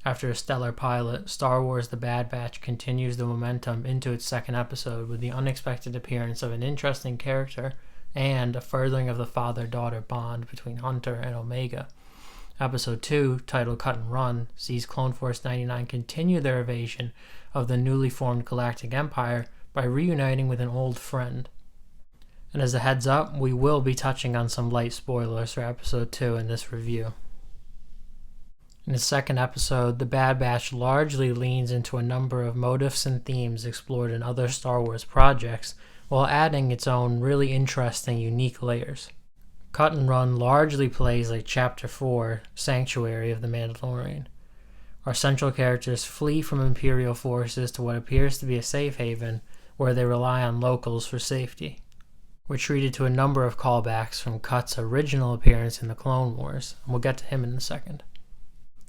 After a stellar pilot, Star Wars The Bad Batch continues the momentum into its second episode with the unexpected appearance of an interesting character and a furthering of the father-daughter bond between Hunter and Omega. Episode 2, titled Cut and Run, sees Clone Force 99 continue their evasion of the newly formed Galactic Empire by reuniting with an old friend. And as a heads up, we will be touching on some light spoilers for Episode 2 in this review. In the second episode, The Bad Batch largely leans into a number of motifs and themes explored in other Star Wars projects, while adding its own really interesting, unique layers. Cut and Run largely plays like Chapter 4, Sanctuary of the Mandalorian. Our central characters flee from Imperial forces to what appears to be a safe haven, where they rely on locals for safety. We're treated to a number of callbacks from Cut's original appearance in the Clone Wars, and we'll get to him in a second.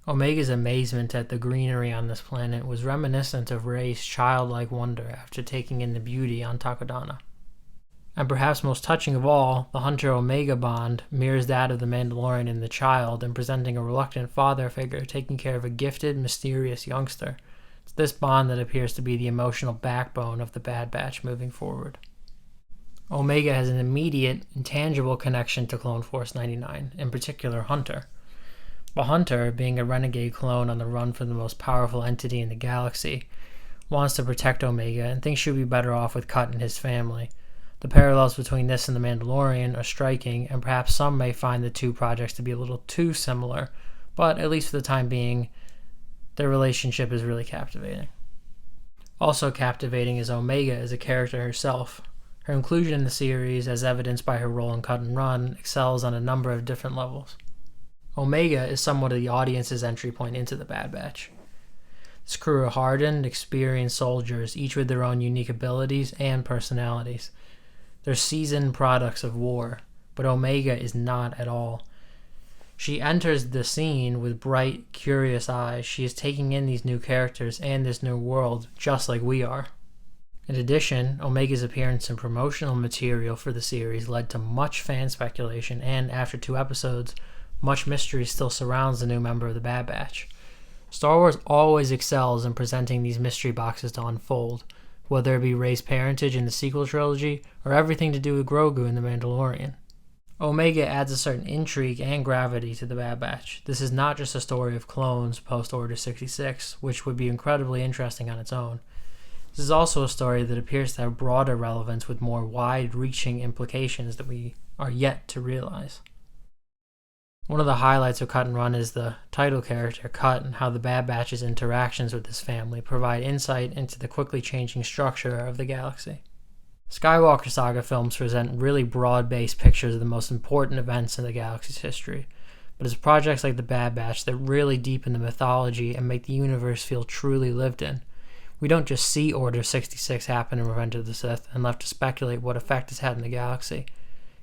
Omega's amazement at the greenery on this planet was reminiscent of Rey's childlike wonder after taking in the beauty on Takodana. And perhaps most touching of all, the Hunter-Omega bond mirrors that of the Mandalorian and the child in presenting a reluctant father figure taking care of a gifted, mysterious youngster. It's this bond that appears to be the emotional backbone of the Bad Batch moving forward. Omega has an immediate, intangible connection to Clone Force 99, in particular Hunter. But Hunter, being a renegade clone on the run from the most powerful entity in the galaxy, wants to protect Omega and thinks she'll be better off with Cut and his family. The parallels between this and The Mandalorian are striking, and perhaps some may find the two projects to be a little too similar, but at least for the time being, their relationship is really captivating. Also captivating is Omega as a character herself. Her inclusion in the series, as evidenced by her role in Cut and Run, excels on a number of different levels. Omega is somewhat of the audience's entry point into the Bad Batch. This crew are hardened, experienced soldiers, each with their own unique abilities and personalities. They're seasoned products of war, but Omega is not at all. She enters the scene with bright, curious eyes. She is taking in these new characters and this new world just like we are. In addition, Omega's appearance in promotional material for the series led to much fan speculation, and after 2 episodes, much mystery still surrounds the new member of the Bad Batch. Star Wars always excels in presenting these mystery boxes to unfold, whether it be Rey's parentage in the sequel trilogy or everything to do with Grogu in The Mandalorian. Omega adds a certain intrigue and gravity to the Bad Batch. This is not just a story of clones post-Order 66, which would be incredibly interesting on its own. This is also a story that appears to have broader relevance with more wide-reaching implications that we are yet to realize. One of the highlights of Cut and Run is the title character, Cut, and how the Bad Batch's interactions with his family provide insight into the quickly changing structure of the galaxy. Skywalker Saga films present really broad-based pictures of the most important events in the galaxy's history, but it's projects like the Bad Batch that really deepen the mythology and make the universe feel truly lived in. We don't just see Order 66 happen in Revenge of the Sith and left to speculate what effect it's had in the galaxy.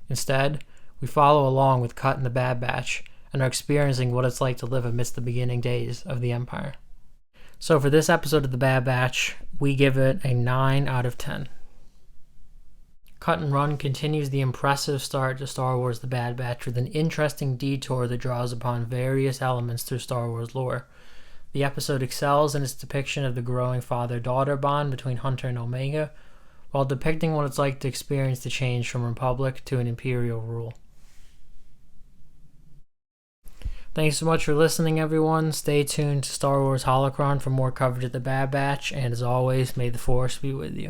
Instead, we follow along with Cut and the Bad Batch and are experiencing what it's like to live amidst the beginning days of the Empire. So for this episode of the Bad Batch, we give it a 9 out of 10. Cut and Run continues the impressive start to Star Wars The Bad Batch with an interesting detour that draws upon various elements through Star Wars lore. The episode excels in its depiction of the growing father-daughter bond between Hunter and Omega, while depicting what it's like to experience the change from Republic to an Imperial rule. Thanks so much for listening, everyone. Stay tuned to Star Wars Holocron for more coverage of the Bad Batch, and as always, may the Force be with you.